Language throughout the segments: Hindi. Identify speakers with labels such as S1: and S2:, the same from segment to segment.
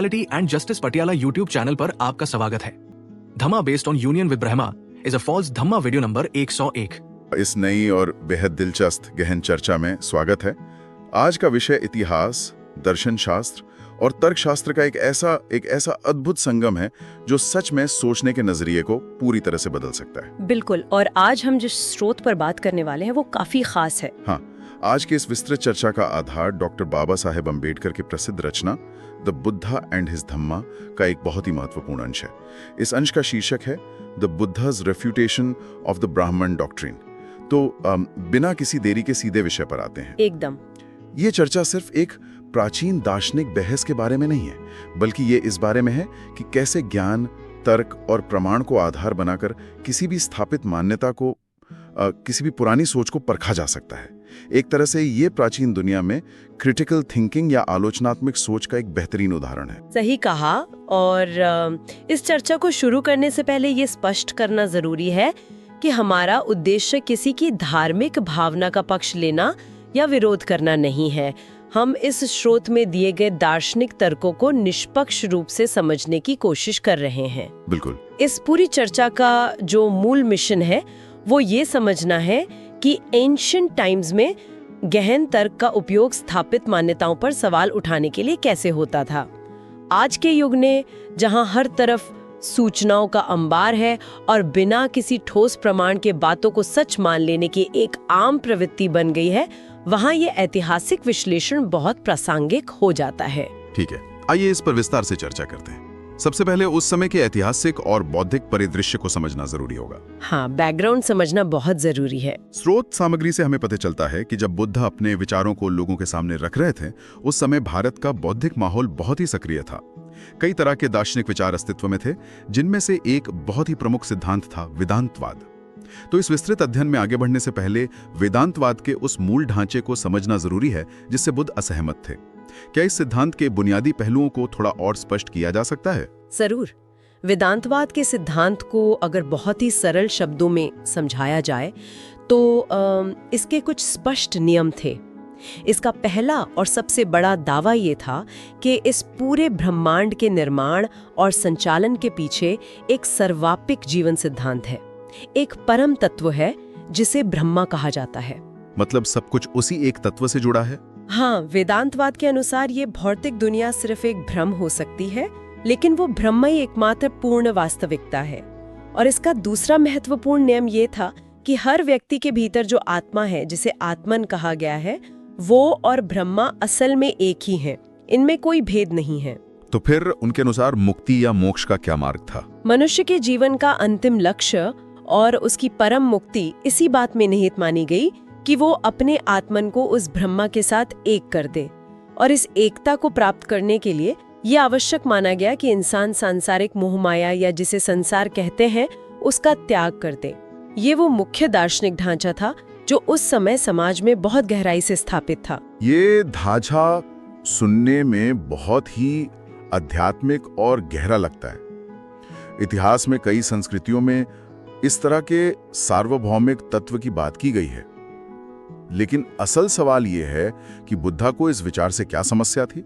S1: Equality and justice Patiala YouTube channel पर आपका स्वागत है। Dhamma based on union with Brahma is a false Dhamma video number 101।
S2: इस नई और बेहद दिलचस्प गहन चर्चा में स्वागत है। आज का विषय इतिहास, दर्शन शास्त्र और तर्कशास्त्र का एक ऐसा अद्भुत संगम है जो सच में सोचने के नजरिए को पूरी तरह से बदल सकता है।
S3: बिल्कुल, और आज हम जिस स्रोत पर बात करने वाले हैं वो काफी खास है।
S2: हाँ, आज की इस विस्तृत चर्चा का आधार डॉक्टर बाबा साहेब अम्बेडकर की प्रसिद्ध रचना द बुद्धा एंड हिज धम्मा का एक बहुत ही महत्वपूर्ण अंश है। इस अंश का शीर्षक है the Buddha's refutation of the ब्राह्मण डॉक्ट्रिन। तो बिना किसी देरी के सीधे विषय पर आते हैं।
S3: एकदम।
S2: ये चर्चा सिर्फ एक प्राचीन दार्शनिक बहस के बारे में नहीं है, बल्कि ये इस बारे में है कि कैसे ज्ञान, तर्क और प्रमाण को आधार बनाकर किसी भी स्थापित मान्यता को, किसी भी पुरानी सोच को परखा जा सकता है। एक तरह से ये प्राचीन दुनिया में क्रिटिकल थिंकिंग या आलोचनात्मक सोच का एक बेहतरीन उदाहरण है।
S3: सही कहा। और इस चर्चा को शुरू करने से पहले ये स्पष्ट करना जरूरी है कि हमारा उद्देश्य किसी की धार्मिक भावना का पक्ष लेना या विरोध करना नहीं है। हम इस स्रोत में दिए गए दार्शनिक तर्कों को निष्पक्ष रूप से समझने की कोशिश कर रहे हैं।
S2: बिल्कुल।
S3: इस पूरी चर्चा का जो मूल मिशन है वो ये समझना है कि एंशिएंट टाइम्स में गहन तर्क का उपयोग स्थापित मान्यताओं पर सवाल उठाने के लिए कैसे होता था। आज के युग ने जहां हर तरफ सूचनाओं का अंबार है और बिना किसी ठोस प्रमाण के बातों को सच मान लेने की एक आम प्रवृत्ति बन गई है, वहां ये ऐतिहासिक विश्लेषण बहुत प्रासंगिक हो जाता है।
S2: ठीक है, आइए इस पर विस्तार से चर्चा करते हैं। सबसे पहले उस समय के ऐतिहासिक और बौद्धिक परिदृश्य को समझना जरूरी होगा।
S3: हाँ, बैकग्राउंड समझना बहुत जरूरी है।
S2: स्रोत सामग्री से हमें पता चलता है कि जब बुद्ध अपने विचारों को लोगों के सामने रख रहे थे, उस समय भारत का बौद्धिक माहौल बहुत ही सक्रिय था। कई तरह के दार्शनिक विचार अस्तित्व में थे, जिनमें से एक बहुत ही प्रमुख सिद्धांत था वेदांतवाद। तो इस विस्तृत अध्ययन में आगे बढ़ने से पहले वेदांतवाद के उस मूल ढांचे को समझना जरूरी है जिससे बुद्ध असहमत थे। क्या इस सिद्धांत के बुनियादी पहलुओं को थोड़ा और स्पष्ट किया जा सकता है?
S3: जरूर। वेदांतवाद के सिद्धांत को अगर बहुत ही सरल शब्दों में समझाया जाए तो इसके कुछ स्पष्ट नियम थे। इसका पहला और सबसे बड़ा दावा ये था कि इस पूरे ब्रह्मांड के निर्माण और संचालन के पीछे एक सर्वापिक जीवन सिद्धांत है, एक परम तत्व है जिसे ब्रह्मा कहा जाता है।
S2: मतलब सब कुछ उसी एक तत्व से जुड़ा है?
S3: हाँ, वेदांतवाद के अनुसार ये भौतिक दुनिया सिर्फ एक भ्रम हो सकती है, लेकिन वो ब्रह्म ही एकमात्र पूर्ण वास्तविकता है। और इसका दूसरा महत्वपूर्ण नियम ये था कि हर व्यक्ति के भीतर जो आत्मा है, जिसे आत्मन कहा गया है, वो और ब्रह्मा असल में एक ही हैं। इनमें कोई भेद नहीं है।
S2: तो फिर उनके अनुसार मुक्ति या मोक्ष का क्या मार्ग था?
S3: मनुष्य के जीवन का अंतिम लक्ष्य और उसकी परम मुक्ति इसी बात में निहित मानी गई कि वो अपने आत्मन को उस ब्रह्मा के साथ एक कर दे। और इस एकता को प्राप्त करने के लिए ये आवश्यक माना गया कि इंसान सांसारिक मोहमाया या जिसे संसार कहते हैं उसका त्याग कर दे। ये वो मुख्य दार्शनिक ढांचा था जो उस समय समाज में बहुत गहराई से स्थापित था।
S2: ये ढांचा सुनने में बहुत ही आध्यात्मिक और गहरा लगता है। इतिहास में कई संस्कृतियों में इस तरह के सार्वभौमिक तत्व की बात की गई है, लेकिन असल सवाल यह है कि बुद्धा को इस विचार से क्या समस्या थी।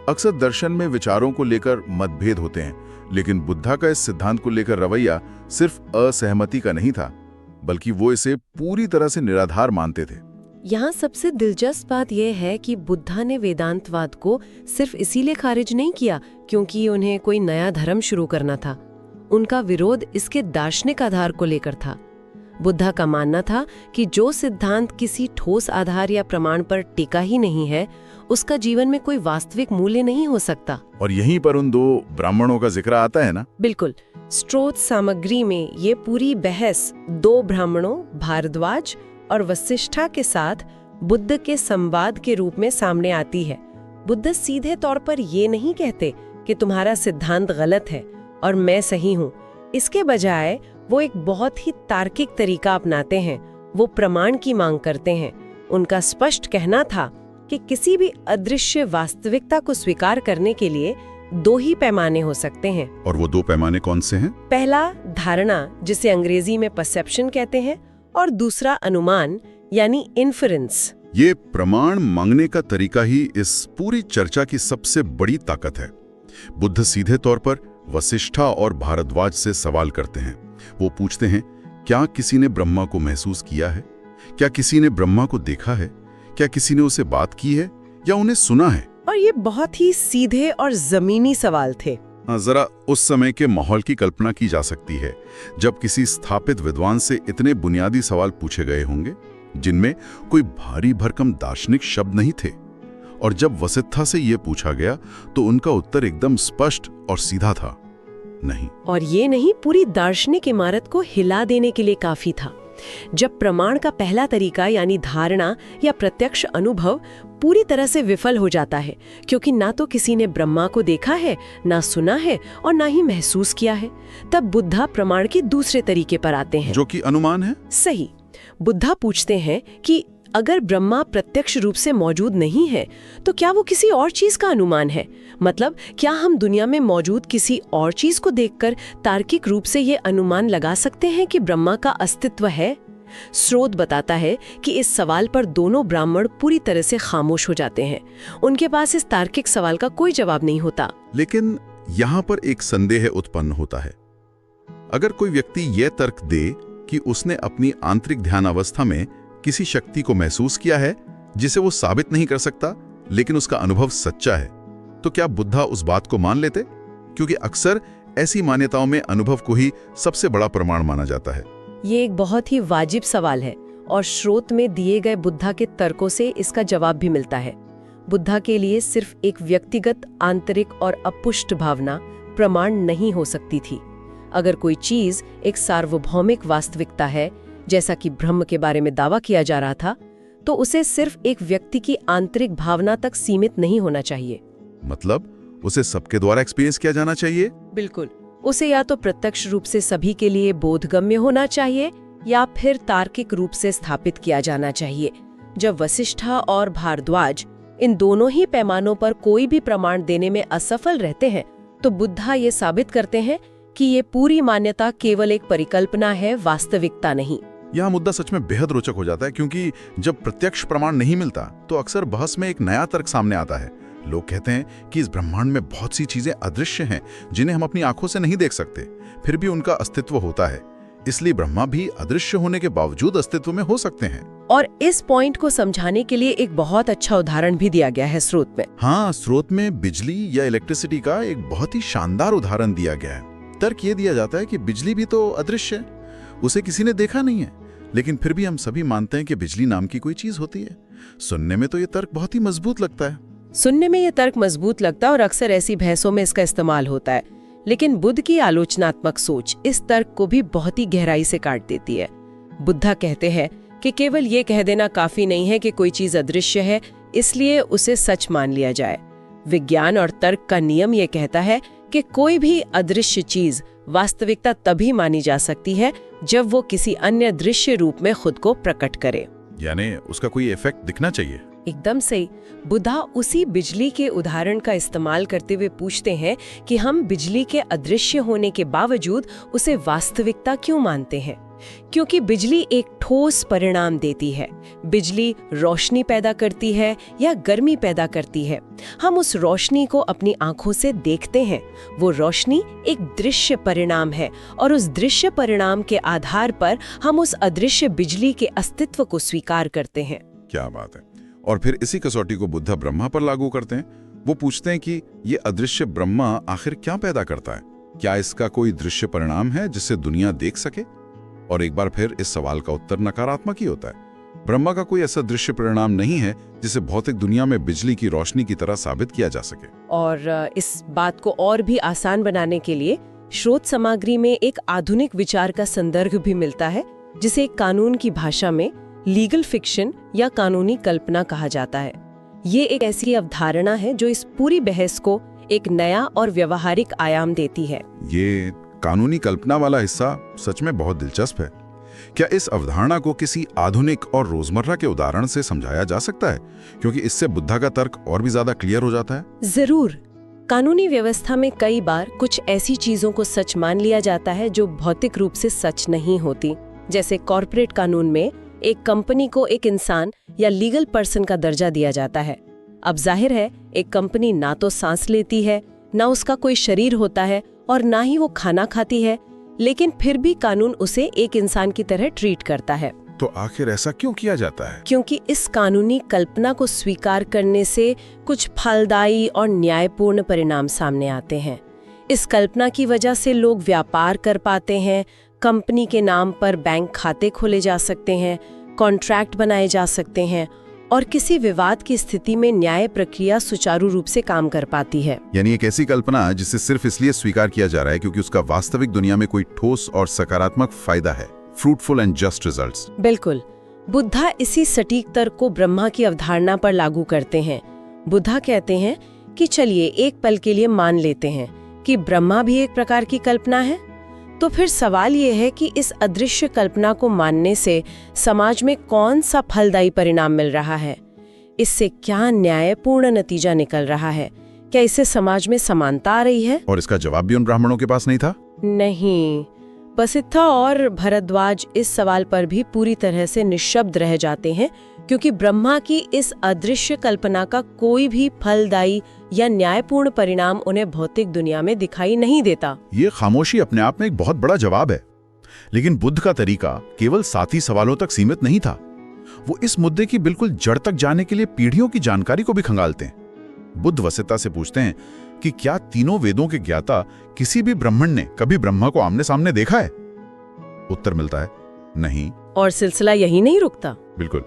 S2: अक्सर दर्शन में विचारों को लेकर मतभेद होते हैं, लेकिन बुद्धा का इस सिद्धांत को लेकर रवैया सिर्फ असहमति का नहीं था, बल्कि वो इसे पूरी तरह से निराधार मानते थे।
S3: यहाँ सबसे दिलचस्प बात यह है कि बुद्धा ने वेदांतवाद को सिर्फ इसीलिए खारिज नहीं किया क्योंकि उन्हें कोई नया धर्म शुरू करना था। उनका विरोध इसके दार्शनिक आधार को लेकर था। बुद्धा का मानना था कि जो सिद्धांत किसी ठोस आधार या प्रमाण पर टिका ही नहीं है, उसका जीवन में कोई वास्तविक मूल्य नहीं हो सकता।
S2: और यहीं पर उन दो ब्राह्मणों का जिक्र आता है ना?
S3: बिल्कुल। स्रोत सामग्री में ये पूरी बहस दो ब्राह्मणों भारद्वाज और वशिष्ठा के साथ बुद्ध के संवाद के रूप में सामने आती है। बुद्ध सीधे तौर पर ये नहीं कहते कि तुम्हारा सिद्धांत गलत है और मैं सही हूँ। इसके बजाय वो एक बहुत ही तार्किक तरीका अपनाते हैं। वो प्रमाण की मांग करते हैं। उनका स्पष्ट कहना था कि किसी भी अदृश्य वास्तविकता को स्वीकार करने के लिए दो ही पैमाने हो सकते हैं।
S2: और वो दो पैमाने कौन से हैं?
S3: पहला धारणा, जिसे अंग्रेजी में परसेप्शन कहते हैं, और दूसरा अनुमान यानी इन्फरेंस।
S2: ये प्रमाण मांगने का तरीका ही इस पूरी चर्चा की सबसे बड़ी ताकत है। बुद्ध सीधे तौर पर वशिष्ठा और भारद्वाज से सवाल करते हैं। वो पूछते हैं, क्या किसी ने ब्रह्मा को महसूस किया है? क्या किसी ने ब्रह्मा को देखा है? क्या किसी ने उसे बात की है या उन्हें सुना है?
S3: और ये बहुत ही सीधे और जमीनी सवाल थे।
S2: जरा उस समय के माहौल की कल्पना की जा सकती है, जब किसी स्थापित विद्वान से इतने बुनियादी सवाल पूछे गए होंगे जिनमें कोई भारी भरकम दार्शनिक शब्द नहीं थे। और जब वशिष्ठा से ये पूछा गया तो उनका उत्तर एकदम स्पष्ट और सीधा था, नहीं।
S3: और ये नहीं पूरी दार्शनिक इमारत को हिला देने के लिए काफी था। जब प्रमाण का पहला तरीका यानी धारणा या प्रत्यक्ष अनुभव पूरी तरह से विफल हो जाता है, क्योंकि ना तो किसी ने ब्रह्मा को देखा है, ना सुना है और ना ही महसूस किया है, तब बुद्धा प्रमाण के दूसरे तरीके पर आते हैं,
S2: जो कि अनुमान है।
S3: सही। बुद्धा पूछते हैं कि अगर ब्रह्मा प्रत्यक्ष रूप से मौजूद नहीं है तो क्या वो किसी और चीज का अनुमान है? मतलब क्या हम दुनिया में मौजूद किसी और चीज को देखकर तार्किक रूप से ये अनुमान लगा सकते हैं कि ब्रह्मा का अस्तित्व है? स्रोत बताता है कि इस सवाल पर दोनों ब्राह्मण पूरी तरह से खामोश हो जाते हैं। उनके पास इस तार्किक सवाल का कोई जवाब नहीं होता।
S2: लेकिन यहाँ पर एक संदेह उत्पन्न होता है। अगर कोई व्यक्ति यह तर्क दे कि उसने अपनी आंतरिक ध्यान अवस्था में किसी शक्ति को महसूस किया है जिसे वो साबित नहीं कर सकता, लेकिन उसका अनुभव सच्चा है, तो क्या बुद्धा उस बात को मान लेते? क्योंकि अक्सर ऐसी मान्यताओं में अनुभव को ही सबसे बड़ा प्रमाण माना जाता है।
S3: ये एक बहुत ही वाजिब सवाल है और स्रोत में दिए गए बुद्धा के तर्कों से इसका जवाब भी मिलता है। बुद्धा के लिए सिर्फ एक व्यक्तिगत आंतरिक और अपुष्ट भावना प्रमाण नहीं हो सकती थी। अगर कोई चीज एक सार्वभौमिक वास्तविकता है, जैसा कि ब्रह्म के बारे में दावा किया जा रहा था, तो उसे सिर्फ एक व्यक्ति की आंतरिक भावना तक सीमित नहीं होना चाहिए।
S2: मतलब उसे सबके द्वारा एक्सपीरियंस किया जाना चाहिए?
S3: बिल्कुल। उसे या तो प्रत्यक्ष रूप से सभी के लिए बोधगम्य होना चाहिए या फिर तार्किक रूप से स्थापित किया जाना चाहिए। जब वशिष्ठा और भारद्वाज इन दोनों ही पैमानों पर कोई भी प्रमाण देने में असफल रहते हैं, तो बुद्धा ये साबित करते हैं कि ये पूरी मान्यता केवल एक परिकल्पना है, वास्तविकता नहीं।
S2: यह मुद्दा सच में बेहद रोचक हो जाता है, क्योंकि जब प्रत्यक्ष प्रमाण नहीं मिलता तो अक्सर बहस में एक नया तर्क सामने आता है। लोग कहते हैं कि इस ब्रह्मांड में बहुत सी चीजें अदृश्य हैं जिन्हें हम अपनी आंखों से नहीं देख सकते, फिर भी उनका अस्तित्व होता है। इसलिए ब्रह्मा भी अदृश्य होने के बावजूद अस्तित्व में हो सकते हैं।
S3: और इस पॉइंट को समझाने के लिए एक बहुत अच्छा उदाहरण भी दिया गया है स्रोत में।
S2: हाँ, स्रोत में बिजली या इलेक्ट्रिसिटी का एक बहुत ही शानदार उदाहरण दिया गया है। तर्क ये दिया जाता है कि बिजली भी तो अदृश्य है, उसे किसी ने देखा नहीं है, लेकिन फिर भी हम सभी मानते हैं कि बिजली नाम की कोई चीज होती है। सुनने में तो ये तर्क बहुत ही मजबूत लगता है।
S3: सुनने में ये तर्क मजबूत लगता है और अक्सर ऐसी बहसों में इसका इस्तेमाल होता है। लेकिन बुद्ध की आलोचनात्मक सोच इस तर्क को भी बहुत ही गहराई से काट देती है। बुद्धा कहते हैं कि केवल ये कह देना काफी नहीं है कि कोई चीज अदृश्य है, इसलिए उसे सच मान लिया जाए। विज्ञान और तर्क का नियम ये कहता है कि कोई भी अदृश्य चीज वास्तविकता तभी मानी जा सकती है जब वो किसी अन्य दृश्य रूप में खुद को प्रकट करे,
S2: यानी उसका कोई इफेक्ट दिखना चाहिए।
S3: एकदम सही। बुद्धा उसी बिजली के उदाहरण का इस्तेमाल करते हुए पूछते हैं कि हम बिजली के अदृश्य होने के बावजूद उसे वास्तविकता क्यों मानते हैं? क्योंकि बिजली एक ठोस परिणाम देती है। बिजली रोशनी पैदा करती है या गर्मी पैदा करती है। हम उस रोशनी को अपनी आंखों से देखते हैं। वो रोशनी एक दृश्य परिणाम है और उस दृश्य परिणाम के आधार पर हम उस अदृश्य बिजली के अस्तित्व को स्वीकार करते हैं।
S2: क्या बात है। और फिर इसी कसौटी को बुद्धा ब्रह्मा पर लागू करते हैं। वो पूछते हैं कि ये अदृश्य ब्रह्मा आखिर क्या पैदा करता है? क्या इसका कोई दृश्य परिणाम है जिसे दुनिया देख सके? और एक बार फिर इस सवाल का उत्तर नकारात्मक ही होता है। ब्रह्मा का कोई ऐसा दृश्य परिणाम नहीं है जिसे भौतिक दुनिया में बिजली की रोशनी की तरह साबित किया जा सके।
S3: और इस बात को और भी आसान बनाने के लिए स्रोत सामग्री में एक आधुनिक विचार का संदर्भ भी मिलता है, जिसे कानून की भाषा में लीगल फिक्शन या कानूनी कल्पना कहा जाता है। ये एक ऐसी अवधारणा है जो इस पूरी बहस को एक नया और व्यवहारिक आयाम देती है।
S2: ये कानूनी कल्पना वाला हिस्सा सच में बहुत दिलचस्प है। क्या इस अवधारणा को किसी आधुनिक और रोजमर्रा के उदाहरण से समझाया जा सकता है? क्योंकि इससे बुद्धा का तर्क और भी ज्यादा क्लियर हो जाता है।
S3: जरूर। कानूनी व्यवस्था में कई बार कुछ ऐसी चीजों को सच मान लिया जाता है जो भौतिक रूप से सच नहीं होती। जैसे कॉर्पोरेट कानून में एक कंपनी को एक इंसान या लीगल पर्सन का दर्जा दिया जाता है। अब जाहिर है, एक कंपनी ना तो सांस लेती है, ना उसका कोई शरीर होता है और ना ही वो खाना खाती है, लेकिन फिर भी कानून उसे एक इंसान की तरह ट्रीट करता है।
S2: तो आखिर ऐसा क्यों किया जाता है?
S3: क्योंकि इस कानूनी कल्पना को स्वीकार करने से कुछ फलदायी और न्यायपूर्ण परिणाम सामने आते हैं। इस कल्पना की वजह से लोग व्यापार कर पाते हैं, कंपनी के नाम पर बैंक खाते खोले जा सकते हैं, कॉन्ट्रैक्ट बनाए जा सकते हैं और किसी विवाद की स्थिति में न्याय प्रक्रिया सुचारू रूप से काम कर पाती है।
S2: यानी एक ऐसी कल्पना जिसे सिर्फ इसलिए स्वीकार किया जा रहा है क्योंकि उसका वास्तविक दुनिया में कोई ठोस और सकारात्मक फायदा है, फ्रूटफुल एंड जस्ट रिजल्ट्स।
S3: बिल्कुल। बुद्धा इसी सटीक तर्क को ब्रह्मा की अवधारणा पर लागू करते हैं। बुद्धा कहते हैं कि चलिए एक पल के लिए मान लेते हैं कि ब्रह्मा भी एक प्रकार की कल्पना है। तो फिर सवाल ये है कि इस अदृश्य कल्पना को मानने से समाज में कौन सा फलदायी परिणाम मिल रहा है? इससे क्या न्यायपूर्ण नतीजा निकल रहा है? क्या इससे समाज में समानता आ रही है?
S2: और इसका जवाब भी उन ब्राह्मणों के पास नहीं था।
S3: नहीं, बसित्था और भरद्वाज इस सवाल पर भी पूरी तरह से निश्शब्द रह जाते हैं, क्योंकि ब्रह्मा की इस अदृश्य कल्पना का कोई भी फलदायी या न्यायपूर्ण परिणाम उन्हें भौतिक दुनिया में दिखाई नहीं देता।
S2: ये खामोशी अपने आप में एक बहुत बड़ा जवाब है। लेकिन बुद्ध का तरीका केवल साथी सवालों तक सीमित नहीं था। वो इस मुद्दे की बिल्कुल जड़ तक जाने के लिए पीढ़ियों की जानकारी को भी खंगालते हैं। बुद्ध वसिष्ठा से पूछते हैं कि क्या तीनों वेदों के ज्ञाता किसी भी ब्राह्मण ने कभी ब्रह्मा को आमने सामने देखा है? उत्तर मिलता है नहीं।
S3: और सिलसिला यही नहीं रुकता।
S2: बिल्कुल।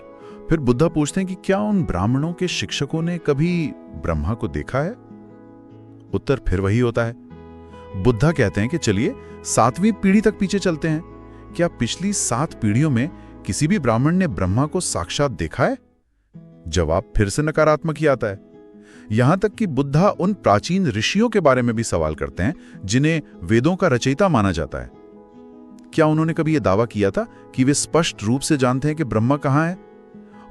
S2: फिर बुद्धा पूछते हैं कि क्या उन ब्राह्मणों के शिक्षकों ने कभी ब्रह्मा को देखा है? उत्तर फिर वही होता है। बुद्धा कहते हैं कि चलिए 7वीं पीढ़ी तक पीछे चलते हैं। क्या पिछली 7 पीढ़ियों में किसी भी ब्राह्मण ने ब्रह्मा को साक्षात देखा है? जवाब फिर से नकारात्मक ही आता है। यहां तक कि बुद्धा उन प्राचीन ऋषियों के बारे में भी सवाल करते हैं जिन्हें वेदों का रचयिता माना जाता है। क्या उन्होंने कभी यह दावा किया था कि वे स्पष्ट रूप से जानते हैं कि ब्रह्मा कहां है?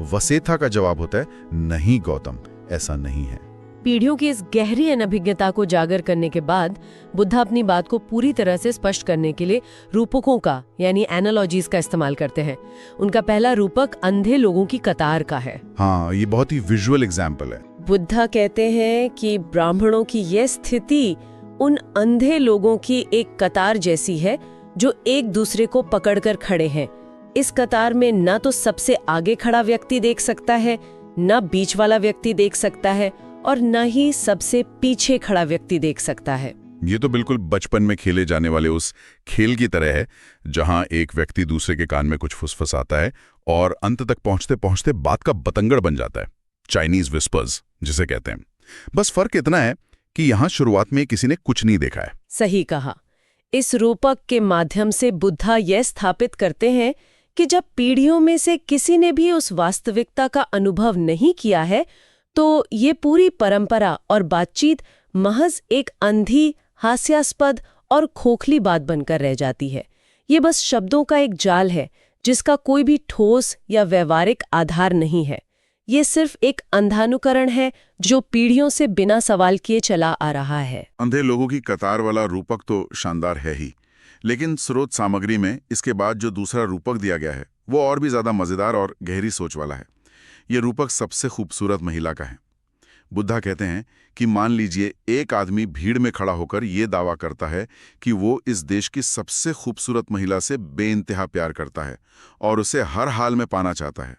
S2: वसिष्ठा का जवाब होता है नहीं गौतम, ऐसा नहीं है।
S3: पीढ़ियों की इस गहरी अनभिज्ञता को जागर करने के बाद बुद्धा अपनी बात को पूरी तरह से स्पष्ट करने के लिए रूपकों का यानी एनालॉजीज का इस्तेमाल करते हैं। उनका पहला रूपक अंधे लोगों की कतार का है।
S2: हाँ, ये बहुत ही विजुअल एग्जाम्पल है।
S3: बुद्धा कहते हैं कि ब्राह्मणों की यह स्थिति उन अंधे लोगों की एक कतार जैसी है जो एक दूसरे को पकड़कर खड़े हैं। इस कतार में न तो सबसे आगे खड़ा व्यक्ति देख सकता है, न बीच वाला व्यक्ति देख सकता है और न ही सबसे पीछे खड़ा व्यक्ति देख सकता है।
S2: ये तो बिल्कुल बचपन में खेले जाने वाले उस खेल की तरह है जहां एक व्यक्ति दूसरे के कान में कुछ फुसफुसाता है और अंत तक पहुंचते पहुंचते बात का बतंगड़ बन जाता है। चाइनीज विस्पर्स जिसे कहते हैं। बस फर्क इतना है कि यहां शुरुआत में किसी ने कुछ नहीं देखा है।
S3: सही कहा। इस रूपक के माध्यम से बुद्धा यह स्थापित करते हैं कि जब पीढ़ियों में से किसी ने भी उस वास्तविकता का अनुभव नहीं किया है तो ये पूरी परंपरा और बातचीत महज एक अंधी, हास्यास्पद और खोखली बात बनकर रह जाती है। ये बस शब्दों का एक जाल है जिसका कोई भी ठोस या व्यवहारिक आधार नहीं है। ये सिर्फ एक अंधानुकरण है जो पीढ़ियों से बिना सवाल किए चला आ रहा है।
S2: अंधे लोगों की कतार वाला रूपक तो शानदार है ही, लेकिन स्रोत सामग्री में इसके बाद जो दूसरा रूपक दिया गया है वो और भी ज्यादा मजेदार और गहरी सोच वाला है। ये रूपक सबसे खूबसूरत महिला का है। बुद्धा कहते हैं कि मान लीजिए एक आदमी भीड़ में खड़ा होकर ये दावा करता है कि वो इस देश की सबसे खूबसूरत महिला से बेइंतहा प्यार करता है और उसे हर हाल में पाना चाहता है।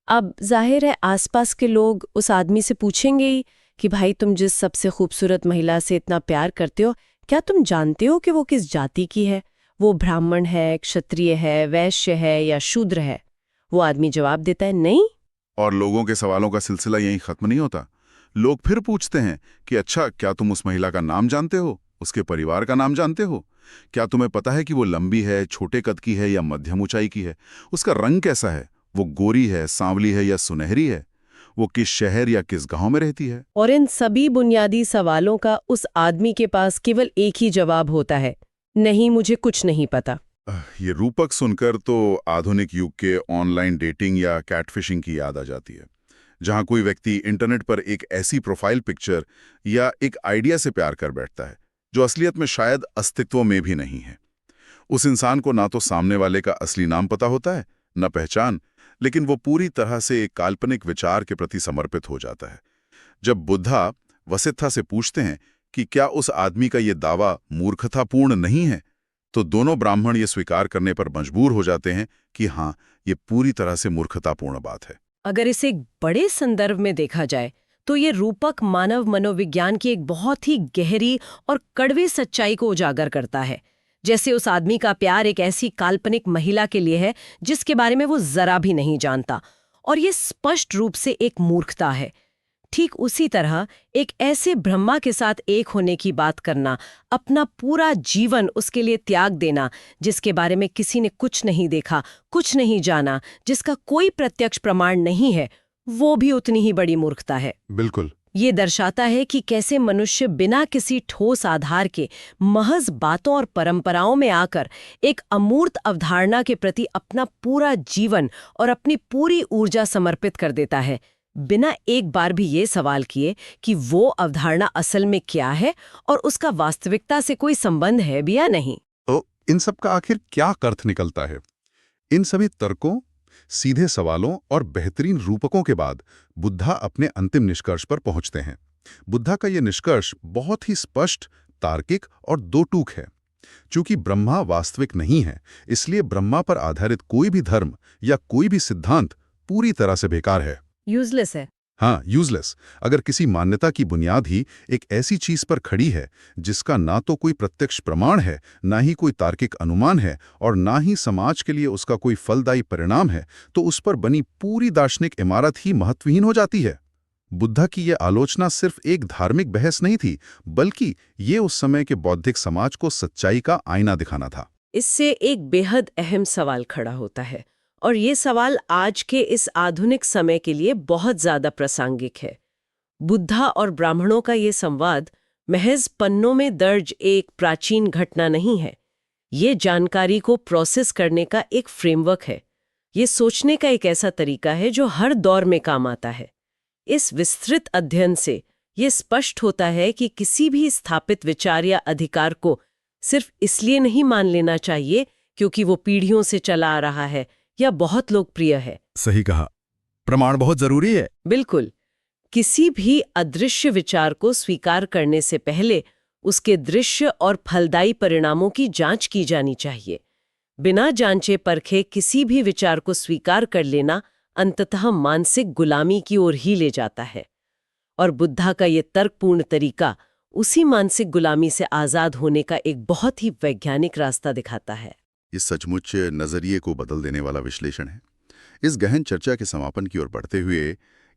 S3: अब जाहिर है आसपास के लोग उस आदमी से पूछेंगे ही कि भाई तुम जिस सबसे खूबसूरत महिला से इतना प्यार करते हो, क्या तुम जानते हो कि वो किस जाति की है? वो ब्राह्मण है, क्षत्रिय है, वैश्य है या शूद्र है? वो आदमी जवाब देता है नहीं।
S2: और लोगों के सवालों का सिलसिला यहीं खत्म नहीं होता। लोग फिर पूछते हैं कि अच्छा, क्या तुम उस महिला का नाम जानते हो, उसके परिवार का नाम जानते हो? क्या तुम्हें पता है कि वो लंबी है, छोटे कद की है या मध्यम ऊंचाई की है? उसका रंग कैसा है? वो गोरी है, सांवली है या सुनहरी है? वो किस शहर या किस गांव में रहती है?
S3: और इन सभी बुनियादी सवालों का उस आदमी के पास केवल एक ही जवाब होता है, नहीं, मुझे कुछ नहीं पता।
S2: ये रूपक सुनकर तो आधुनिक युग के ऑनलाइन डेटिंग या कैटफिशिंग की याद आ जाती है, जहां कोई व्यक्ति इंटरनेट पर एक ऐसी प्रोफाइल पिक्चर या एक आइडिया से प्यार कर बैठता है जो असलियत में शायद अस्तित्व में भी नहीं है। उस इंसान को ना तो सामने वाले का असली नाम पता होता है, न पहचान, लेकिन वो पूरी तरह से एक काल्पनिक विचार के प्रति समर्पित हो जाता है। जब बुद्धा वसिष्ठा से पूछते हैं कि क्या उस आदमी का ये दावा मूर्खतापूर्ण नहीं है, तो दोनों ब्राह्मण ये स्वीकार करने पर मजबूर हो जाते हैं कि हाँ, ये पूरी तरह से मूर्खतापूर्ण बात है।
S3: अगर इसे एक बड़े संदर्भ में देखा जाए तो ये रूपक मानव मनोविज्ञान की एक बहुत ही गहरी और कड़वी सच्चाई को उजागर करता है। जैसे उस आदमी का प्यार एक ऐसी काल्पनिक महिला के लिए है जिसके बारे में वो जरा भी नहीं जानता, और ये स्पष्ट रूप से एक मूर्खता है। ठीक उसी तरह एक ऐसे ब्रह्मा के साथ एक होने की बात करना, अपना पूरा जीवन उसके लिए त्याग देना, जिसके बारे में किसी ने कुछ नहीं देखा, कुछ नहीं जाना, जिसका कोई प्रत्यक्ष प्रमाण नहीं है, वो भी उतनी ही बड़ी मूर्खता है।
S2: बिल्कुल।
S3: ये दर्शाता है कि कैसे मनुष्य बिना किसी ठोस आधार के महज बातों और परंपराओं में आकर एक अमूर्त अवधारणा के प्रति अपना पूरा जीवन और अपनी पूरी ऊर्जा समर्पित कर देता है, बिना एक बार भी ये सवाल किए कि वो अवधारणा असल में क्या है और उसका वास्तविकता से कोई संबंध है भी या नहीं।
S4: तो इन सब का आखिर क्या अर्थ निकलता है? इन सभी तर्कों, सीधे सवालों और बेहतरीन रूपकों के बाद बुद्धा अपने अंतिम निष्कर्ष पर पहुंचते हैं। बुद्धा का यह निष्कर्ष बहुत ही स्पष्ट, तार्किक और दो टूक है। चूंकि ब्रह्मा वास्तविक नहीं है, इसलिए ब्रह्मा पर आधारित कोई भी धर्म या कोई भी सिद्धांत पूरी तरह से बेकार है,
S3: यूजलेस है।
S4: हाँ, यूजलेस। अगर किसी मान्यता की बुनियाद ही एक ऐसी चीज पर खड़ी है जिसका ना तो कोई प्रत्यक्ष प्रमाण है, ना ही कोई तार्किक अनुमान है और ना ही समाज के लिए उसका कोई फलदायी परिणाम है, तो उस पर बनी पूरी दार्शनिक इमारत ही महत्वहीन हो जाती है। बुद्धा की यह आलोचना सिर्फ एक धार्मिक बहस नहीं थी, बल्कि ये उस समय के बौद्धिक समाज को सच्चाई का आईना दिखाना था।
S3: इससे एक बेहद अहम सवाल खड़ा होता है, और ये सवाल आज के इस आधुनिक समय के लिए बहुत ज्यादा प्रासंगिक है। बुद्धा और ब्राह्मणों का ये संवाद महज पन्नों में दर्ज एक प्राचीन घटना नहीं है। ये जानकारी को प्रोसेस करने का एक फ्रेमवर्क है। ये सोचने का एक ऐसा तरीका है जो हर दौर में काम आता है। इस विस्तृत अध्ययन से ये स्पष्ट होता है कि किसी भी स्थापित विचार या अधिकार को सिर्फ इसलिए नहीं मान लेना चाहिए क्योंकि वो पीढ़ियों से चला आ रहा है या बहुत लोकप्रिय है।
S4: सही कहा, प्रमाण बहुत जरूरी है।
S3: बिल्कुल। किसी भी अदृश्य विचार को स्वीकार करने से पहले उसके दृश्य और फलदायी परिणामों की जांच की जानी चाहिए। बिना जांचे परखे किसी भी विचार को स्वीकार कर लेना अंततः मानसिक गुलामी की ओर ही ले जाता है, और बुद्धा का ये तर्कपूर्ण तरीका उसी मानसिक गुलामी से आजाद होने का एक बहुत ही वैज्ञानिक रास्ता दिखाता है।
S2: ये सचमुच नजरिए को बदल देने वाला विश्लेषण है। इस गहन चर्चा के समापन की ओर बढ़ते हुए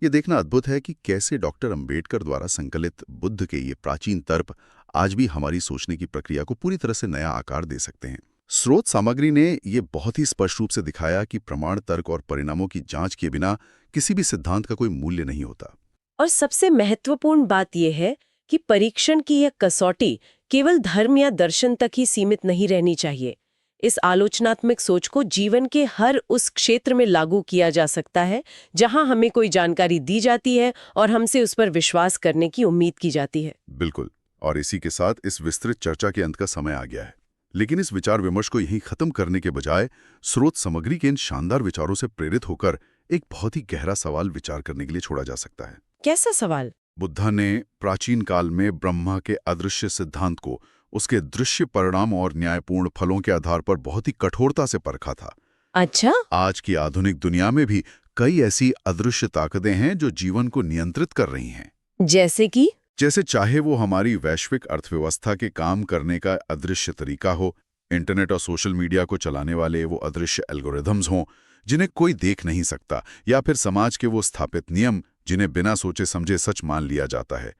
S2: ये देखना अद्भुत है कि कैसे डॉक्टर अंबेडकर द्वारा संकलित बुद्ध के ये प्राचीन तर्क आज भी हमारी सोचने की प्रक्रिया को पूरी तरह से नया आकार दे सकते हैं। स्रोत सामग्री ने ये बहुत ही स्पष्ट रूप से दिखाया कि प्रमाण, तर्क और परिणामों की जांच किए बिना किसी भी सिद्धांत का कोई मूल्य नहीं होता।
S3: और सबसे महत्वपूर्ण बात यह है कि परीक्षण की यह कसौटी केवल धर्म या दर्शन तक ही सीमित नहीं रहनी चाहिए। इस आलोचनात्मक सोच को जीवन के हर उस क्षेत्र में लागू किया जा सकता है जहां हमें कोई जानकारी दी जाती है और हमसे उस पर विश्वास करने की उम्मीद की जाती है।
S2: बिल्कुल। और इसी के साथ इस विस्तृत चर्चा के अंत का समय आ गया है। लेकिन इस विचार विमर्श को यहीं खत्म करने के बजाय स्रोत सामग्री के इन शानदार विचारों से प्रेरित होकर एक बहुत ही गहरा सवाल विचार करने के लिए छोड़ा जा सकता है।
S3: कैसा सवाल?
S2: बुद्धा ने प्राचीन काल में ब्रह्मा के अदृश्य सिद्धांत को उसके दृश्य परिणाम और न्यायपूर्ण फलों के आधार पर बहुत ही कठोरता से परखा था।
S3: अच्छा।
S2: आज की आधुनिक दुनिया में भी कई ऐसी अदृश्य ताकतें हैं जो जीवन को नियंत्रित कर रही हैं। जैसे चाहे वो हमारी वैश्विक अर्थव्यवस्था के काम करने का अदृश्य तरीका हो, इंटरनेट और सोशल मीडिया को चलाने वाले वो अदृश्य एल्गोरिथम्स हों जिन्हें कोई देख नहीं सकता, या फिर समाज के वो स्थापित नियम जिन्हें बिना सोचे समझे सच मान लिया जाता है।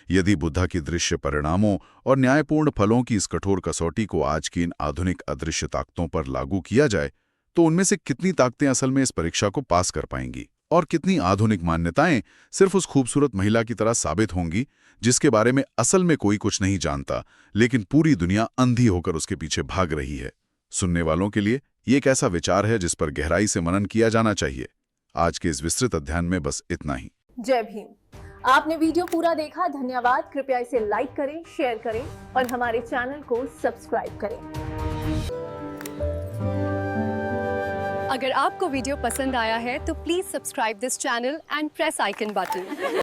S2: यदि बुद्धा की दृश्य परिणामों और न्यायपूर्ण फलों की इस कठोर कसौटी को आज की इन आधुनिक अदृश्य ताकतों पर लागू किया जाए, तो उनमें से कितनी ताकतें असल में इस परीक्षा को पास कर पाएंगी और कितनी आधुनिक मान्यताएं सिर्फ उस खूबसूरत महिला की तरह साबित होंगी जिसके बारे में असल में कोई कुछ नहीं जानता, लेकिन पूरी दुनिया अंधी होकर उसके पीछे भाग रही है। सुनने वालों के लिए ये एक ऐसा विचार है जिस पर गहराई से मनन किया जाना चाहिए। आज के इस विस्तृत अध्ययन में बस इतना ही।
S5: जय भीम। आपने वीडियो पूरा देखा, धन्यवाद। कृपया इसे लाइक करें, शेयर करें और हमारे चैनल को सब्सक्राइब करें।
S6: अगर आपको वीडियो पसंद आया है तो please subscribe this channel and press icon button.